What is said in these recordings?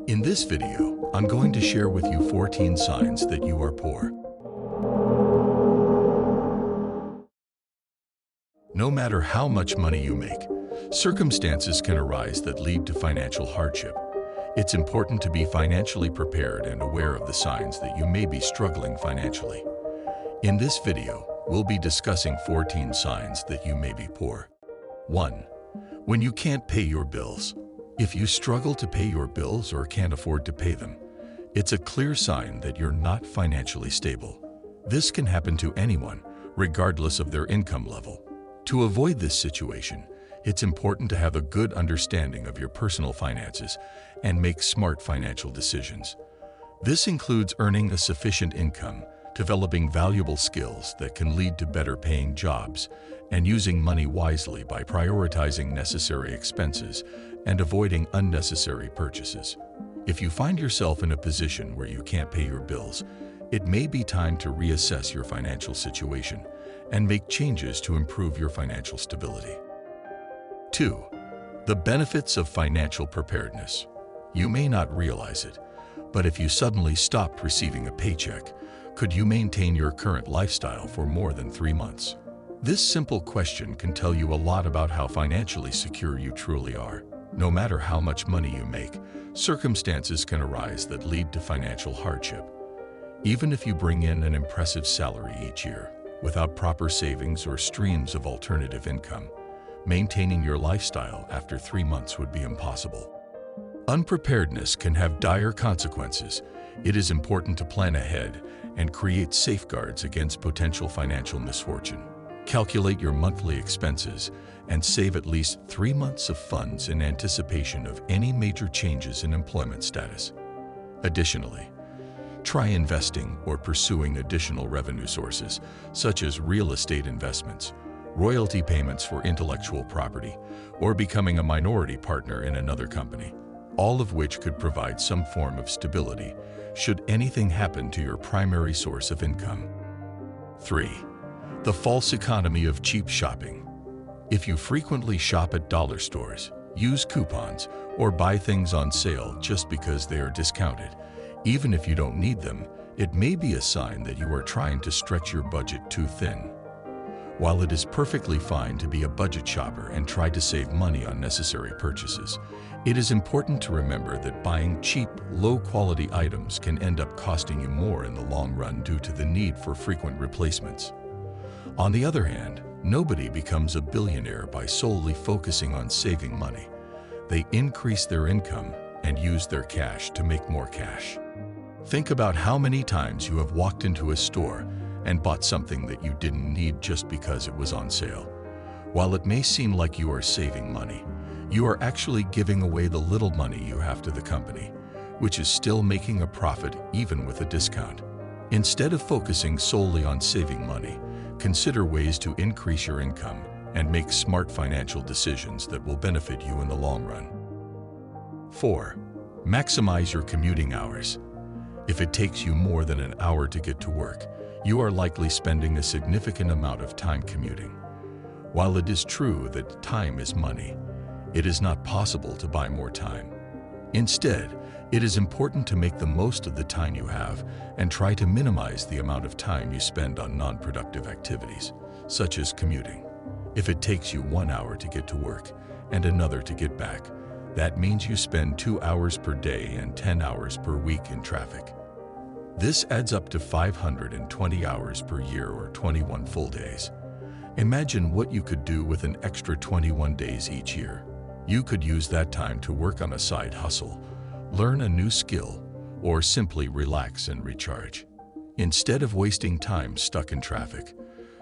In this video, I'm going to share with you 14 signs that you are poor. No matter how much money you make, circumstances can arise that lead to financial hardship. It's important to be financially prepared and aware of the signs that you may be struggling financially. In this video, we'll be discussing 14 signs that you may be poor. 1. When you can't pay your bills. If you struggle to pay your bills or can't afford to pay them, it's a clear sign that you're not financially stable. This can happen to anyone, regardless of their income level. To avoid this situation, it's important to have a good understanding of your personal finances and make smart financial decisions. This includes earning a sufficient income, developing valuable skills that can lead to better paying jobs, and using money wisely by prioritizing necessary expenses and avoiding unnecessary purchases. If you find yourself in a position where you can't pay your bills, it may be time to reassess your financial situation and make changes to improve your financial stability. 2. The benefits of financial preparedness. You may not realize it, but if you suddenly stopped receiving a paycheck, could you maintain your current lifestyle for more than 3 months? This simple question can tell you a lot about how financially secure you truly are. No matter how much money you make, circumstances can arise that lead to financial hardship. Even if you bring in an impressive salary each year, without proper savings or streams of alternative income, maintaining your lifestyle after 3 months would be impossible. Unpreparedness can have dire consequences. It is important to plan ahead and create safeguards against potential financial misfortune. Calculate your monthly expenses and save at least 3 months of funds in anticipation of any major changes in employment status. Additionally, try investing or pursuing additional revenue sources, such as real estate investments, royalty payments for intellectual property, or becoming a minority partner in another company, all of which could provide some form of stability should anything happen to your primary source of income. 3. The false economy of cheap shopping. If you frequently shop at dollar stores, use coupons, or buy things on sale just because they are discounted, even if you don't need them, it may be a sign that you are trying to stretch your budget too thin. While it is perfectly fine to be a budget shopper and try to save money on necessary purchases, it is important to remember that buying cheap, low-quality items can end up costing you more in the long run due to the need for frequent replacements. On the other hand, nobody becomes a billionaire by solely focusing on saving money. They increase their income and use their cash to make more cash. Think about how many times you have walked into a store and bought something that you didn't need just because it was on sale. While it may seem like you are saving money, you are actually giving away the little money you have to the company, which is still making a profit even with a discount. Instead of focusing solely on saving money, consider ways to increase your income and make smart financial decisions that will benefit you in the long run. 4. Maximize your commuting hours. If it takes you more than an hour to get to work, you are likely spending a significant amount of time commuting. While it is true that time is money, it is not possible to buy more time. Instead, it is important to make the most of the time you have and try to minimize the amount of time you spend on non-productive activities, such as commuting. If it takes you 1 hour to get to work and another to get back, that means you spend 2 hours per day and 10 hours per week in traffic. This adds up to 520 hours per year or 21 full days. Imagine what you could do with an extra 21 days each year. You could use that time to work on a side hustle, learn a new skill, or simply relax and recharge. Instead of wasting time stuck in traffic,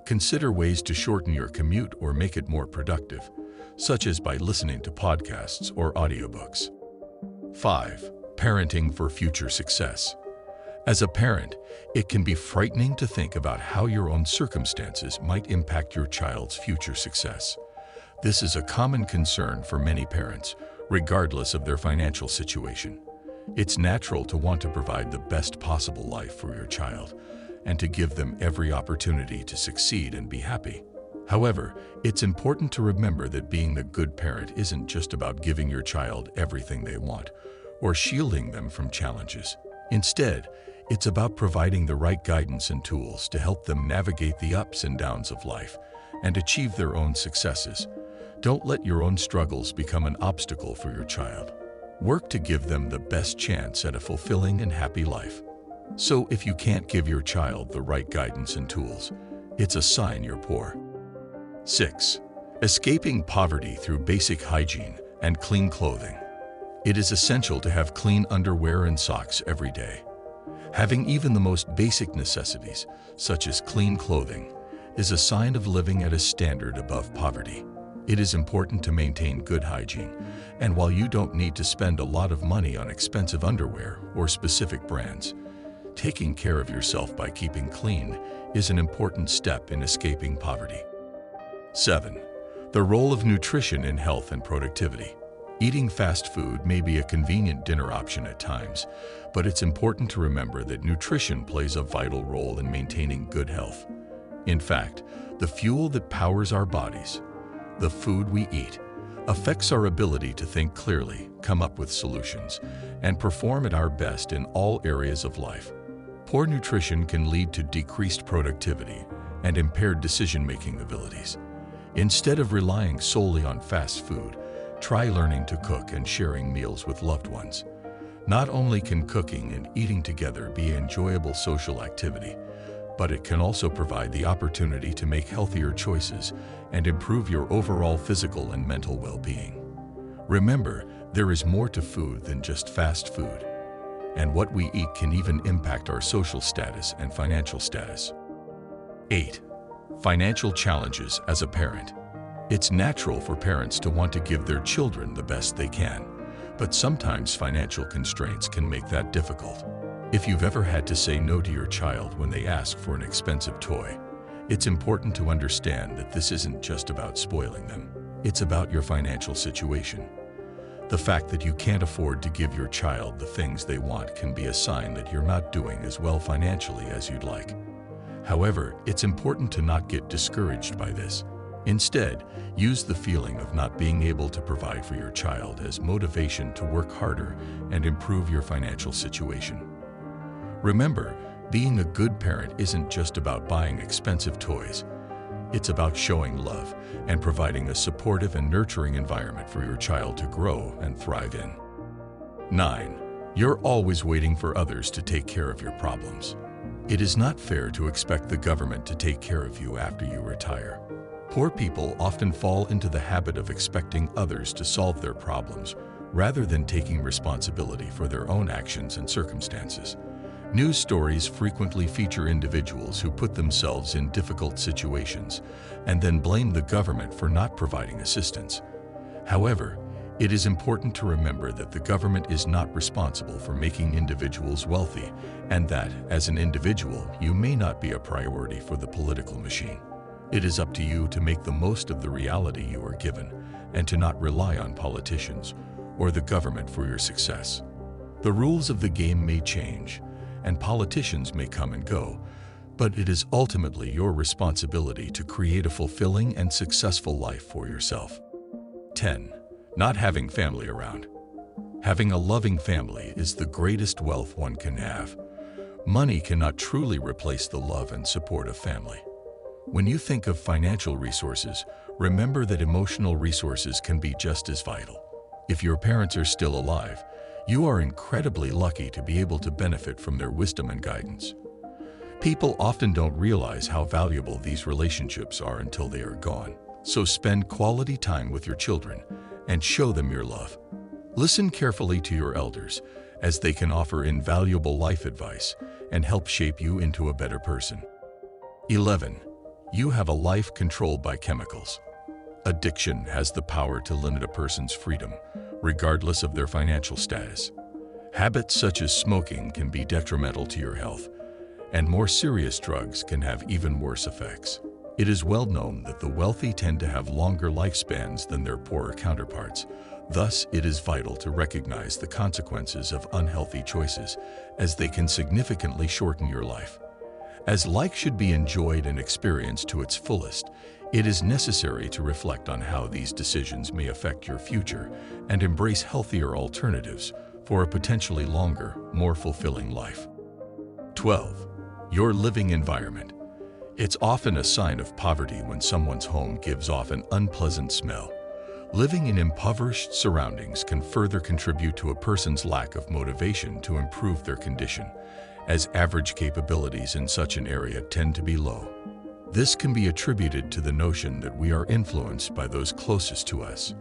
consider ways to shorten your commute or make it more productive, such as by listening to podcasts or audiobooks. 5. Parenting for future success. As a parent, it can be frightening to think about how your own circumstances might impact your child's future success. This is a common concern for many parents, regardless of their financial situation. It's natural to want to provide the best possible life for your child and to give them every opportunity to succeed and be happy. However, it's important to remember that being a good parent isn't just about giving your child everything they want or shielding them from challenges. Instead, it's about providing the right guidance and tools to help them navigate the ups and downs of life and achieve their own successes. Don't let your own struggles become an obstacle for your child. Work to give them the best chance at a fulfilling and happy life. So if you can't give your child the right guidance and tools, it's a sign you're poor. 6. Escaping poverty through basic hygiene and clean clothing. It is essential to have clean underwear and socks every day. Having even the most basic necessities, such as clean clothing, is a sign of living at a standard above poverty. It is important to maintain good hygiene, and while you don't need to spend a lot of money on expensive underwear or specific brands, taking care of yourself by keeping clean is an important step in escaping poverty. 7. The role of nutrition in health and productivity. Eating fast food may be a convenient dinner option at times, but it's important to remember that nutrition plays a vital role in maintaining good health. In fact, the fuel that powers our bodies, the food we eat, affects our ability to think clearly, come up with solutions, and perform at our best in all areas of life. Poor nutrition can lead to decreased productivity and impaired decision-making abilities. Instead of relying solely on fast food, try learning to cook and sharing meals with loved ones. Not only can cooking and eating together be an enjoyable social activity, but it can also provide the opportunity to make healthier choices and improve your overall physical and mental well-being. Remember, there is more to food than just fast food, and what we eat can even impact our social status and financial status. 8. Financial challenges as a parent. It's natural for parents to want to give their children the best they can, but sometimes financial constraints can make that difficult. If you've ever had to say no to your child when they ask for an expensive toy, it's important to understand that this isn't just about spoiling them. It's about your financial situation. The fact that you can't afford to give your child the things they want can be a sign that you're not doing as well financially as you'd like. However, it's important to not get discouraged by this. Instead, use the feeling of not being able to provide for your child as motivation to work harder and improve your financial situation. Remember, being a good parent isn't just about buying expensive toys. It's about showing love and providing a supportive and nurturing environment for your child to grow and thrive in. 9. You're always waiting for others to take care of your problems. It is not fair to expect the government to take care of you after you retire. Poor people often fall into the habit of expecting others to solve their problems rather than taking responsibility for their own actions and circumstances. News stories frequently feature individuals who put themselves in difficult situations and then blame the government for not providing assistance. However, it is important to remember that the government is not responsible for making individuals wealthy, and that, as an individual, you may not be a priority for the political machine. It is up to you to make the most of the reality you are given and to not rely on politicians or the government for your success. The rules of the game may change, and politicians may come and go, but it is ultimately your responsibility to create a fulfilling and successful life for yourself. 10. Not having family around. Having a loving family is the greatest wealth one can have. Money cannot truly replace the love and support of family. When you think of financial resources, remember that emotional resources can be just as vital. If your parents are still alive, you are incredibly lucky to be able to benefit from their wisdom and guidance. People often don't realize how valuable these relationships are until they are gone. So spend quality time with your children and show them your love. Listen carefully to your elders, as they can offer invaluable life advice and help shape you into a better person. 11. You have a life controlled by chemicals. Addiction has the power to limit a person's freedom, regardless of their financial status. Habits such as smoking can be detrimental to your health, and more serious drugs can have even worse effects. It is well known that the wealthy tend to have longer lifespans than their poorer counterparts. Thus, it is vital to recognize the consequences of unhealthy choices, as they can significantly shorten your life. As life should be enjoyed and experienced to its fullest, it is necessary to reflect on how these decisions may affect your future and embrace healthier alternatives for a potentially longer, more fulfilling life. 12. Your living environment. It's often a sign of poverty when someone's home gives off an unpleasant smell. Living in impoverished surroundings can further contribute to a person's lack of motivation to improve their condition, as average capabilities in such an area tend to be low. This can be attributed to the notion that we are influenced by those closest to us.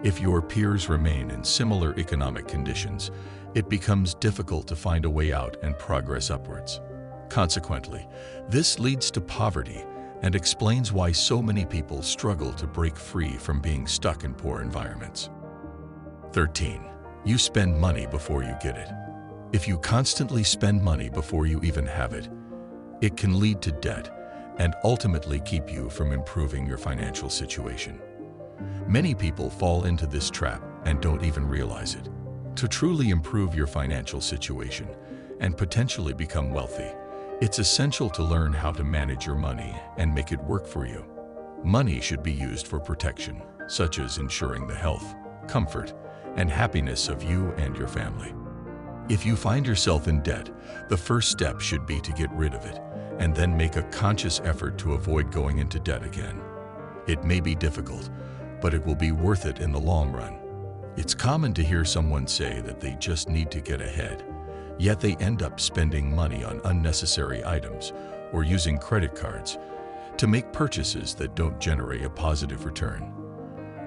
If your peers remain in similar economic conditions, it becomes difficult to find a way out and progress upwards. Consequently, this leads to poverty and explains why so many people struggle to break free from being stuck in poor environments. 13. You spend money before you get it. If you constantly spend money before you even have it, it can lead to debt and ultimately keep you from improving your financial situation. Many people fall into this trap and don't even realize it. To truly improve your financial situation and potentially become wealthy, it's essential to learn how to manage your money and make it work for you. Money should be used for protection, such as ensuring the health, comfort, and happiness of you and your family. If you find yourself in debt, the first step should be to get rid of it and then make a conscious effort to avoid going into debt again. It may be difficult, but it will be worth it in the long run. It's common to hear someone say that they just need to get ahead, yet they end up spending money on unnecessary items or using credit cards to make purchases that don't generate a positive return.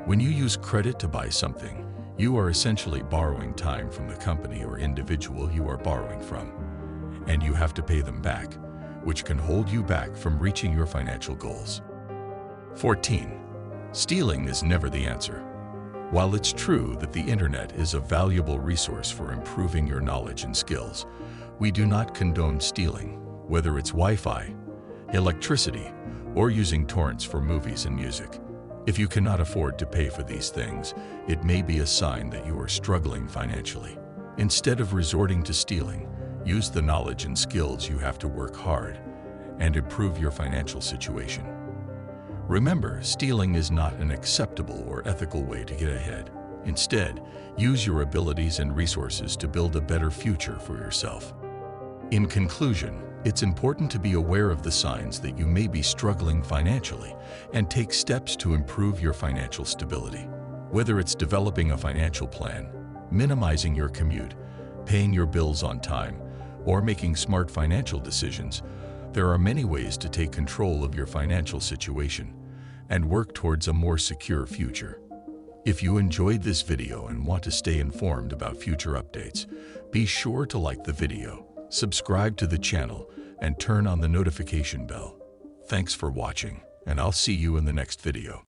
When you use credit to buy something, you are essentially borrowing time from the company or individual you are borrowing from, and you have to pay them back, which can hold you back from reaching your financial goals. 14. Stealing is never the answer. While it's true that the internet is a valuable resource for improving your knowledge and skills, we do not condone stealing, whether it's Wi-Fi, electricity, or using torrents for movies and music. If you cannot afford to pay for these things, it may be a sign that you are struggling financially. Instead of resorting to stealing, use the knowledge and skills you have to work hard and improve your financial situation. Remember, stealing is not an acceptable or ethical way to get ahead. Instead, use your abilities and resources to build a better future for yourself. In conclusion, it's important to be aware of the signs that you may be struggling financially and take steps to improve your financial stability. Whether it's developing a financial plan, minimizing your commute, paying your bills on time, or making smart financial decisions, there are many ways to take control of your financial situation and work towards a more secure future. If you enjoyed this video and want to stay informed about future updates, be sure to like the video, subscribe to the channel, and turn on the notification bell. Thanks for watching, and I'll see you in the next video.